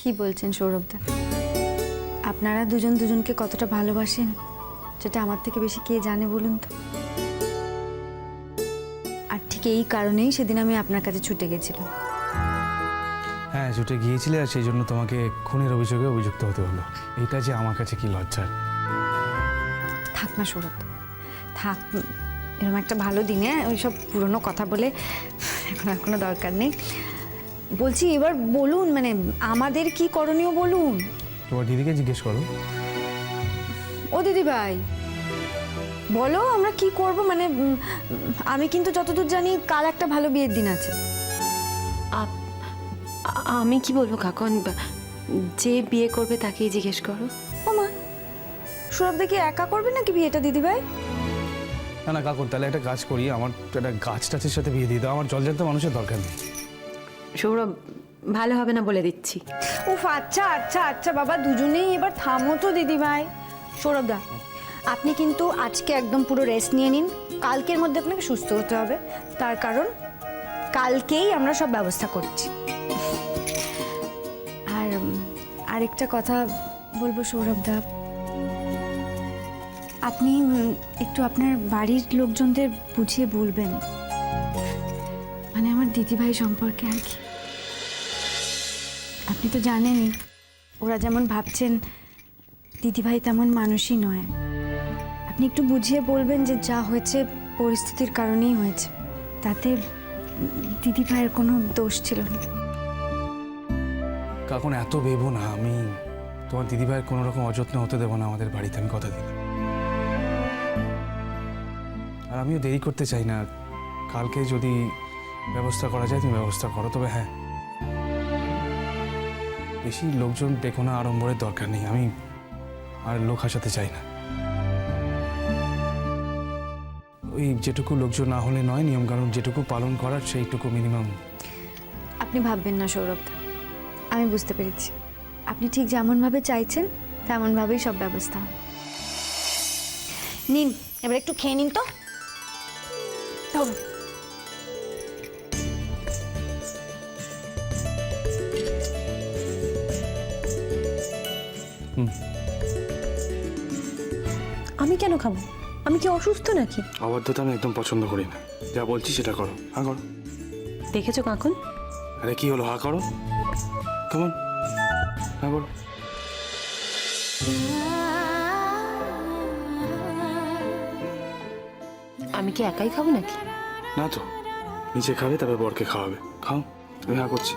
কি বলছেন সৌরভদা? আপনারা দুজন দুজনকে কতটা ভালোবাসেন যেটা আমার থেকে বেশি কে জানে বলুন তো। আর ঠিক এই কারণেই সেদিন আমি আপনার কাছে ছুটে গেছিলাম। হ্যাঁ, ছুটে গিয়েছিলে আর সেই জন্য তোমাকে খুনের অভিযোগে অভিযুক্ত হতে হলো। এটা যে আমার কাছে কি লজ্জার। থাক না সৌরভ, থাক। এরকম একটা ভালো দিনে ওইসব পুরনো কথা বলে এখন আর কোনো দরকার নেই। বলছি এবার বলুন, মানে আমাদের কি করণীয় বলুন। তোমার দিদিকে জিজ্ঞেস করো। ও দিদি ভাই, বলো আমরা কি করব। মানে আমি কিন্তু যতদূর জানি কাল একটা ভালো বিয়ের দিন আছে। আমি কি বলবো কাকন, যে বিয়ে করবে তাকেই জিজ্ঞেস করো। ও মা, সৌরভ দেখি একা করবে নাকি বিয়েটা দিদি ভাই? না না কাকুর, তাহলে একটা কাজ করি, আমার একটা গাছ টাছের সাথে বিয়ে দিয়ে দাও। আমার জলজান্ত মানুষের দরকার নেই। সৌরভ, ভালো হবে না বলে দিচ্ছি। উফ, আচ্ছা আচ্ছা আচ্ছা বাবা, দুজনেই এবার থামো তো দিদি ভাই। সৌরভ দা, আপনি কিন্তু আজকে একদম পুরো রেস্ট নিয়ে নিন। কালকের মধ্যে আপনাকে সুস্থ হতে হবে, তার কারণ কালকেই আমরা সব ব্যবস্থা করছি। আর আরেকটা কথা বলবো সৌরভ দা, আপনি একটু আপনার বাড়ির লোকজনদের বুঝিয়ে বলবেন, মানে আমার দিদিভাই সম্পর্কে আর কি। আপনি তো জানেনই ওরা যেমন ভাবছেন দিদিভাই তেমন মানুষই নয়। আপনি একটু বুঝিয়ে বলবেন যে যা হয়েছে পরিস্থিতির কারণেই হয়েছে, তাতে দিদিভাইয়ের কোনো দোষ ছিল না। কাকুন এত ভেবো না, আমি তোমার দিদিভাইয়ের কোনো রকম অযত্ন হতে দেবো না আমাদের বাড়িতে, আমি কথা দিলাম। আর আমিও দেরি করতে চাই না, কালকে যদি ব্যবস্থা করা যায় তুমি ব্যবস্থা করো। তবে হ্যাঁ, বেশি লোকজন দেখো না, আড়ম্বরের দরকার নেই। আমি আর লোক হাসাতে চাই না। ওই যেটুকু লোকজন না হলে নয়, নিয়মকানুন যেটুকু পালন করার সেইটুকু মিনিমাম। আপনি ভাববেন না সৌরভদা, আমি বুঝতে পেরেছি। আপনি ঠিক যেমনভাবে চাইছেন তেমনভাবেই সব ব্যবস্থা হবে। নিন, এবার একটু খেয়ে নিন তো। আমি কেন খাবো? আমি কি অসুস্থ নাকি? অবাধ্যতা আমি একদম পছন্দ করি না। যা বলছি সেটা করো। হা করো। দেখেছো কাকুন? আরে কি হলো, হা করো। কেমন হা করো। আমি কি একাই খাবো নাকি? না তো, নিচে খাবে, তবে বরকে খাওয়াবে। খাও, আমি হা করছি।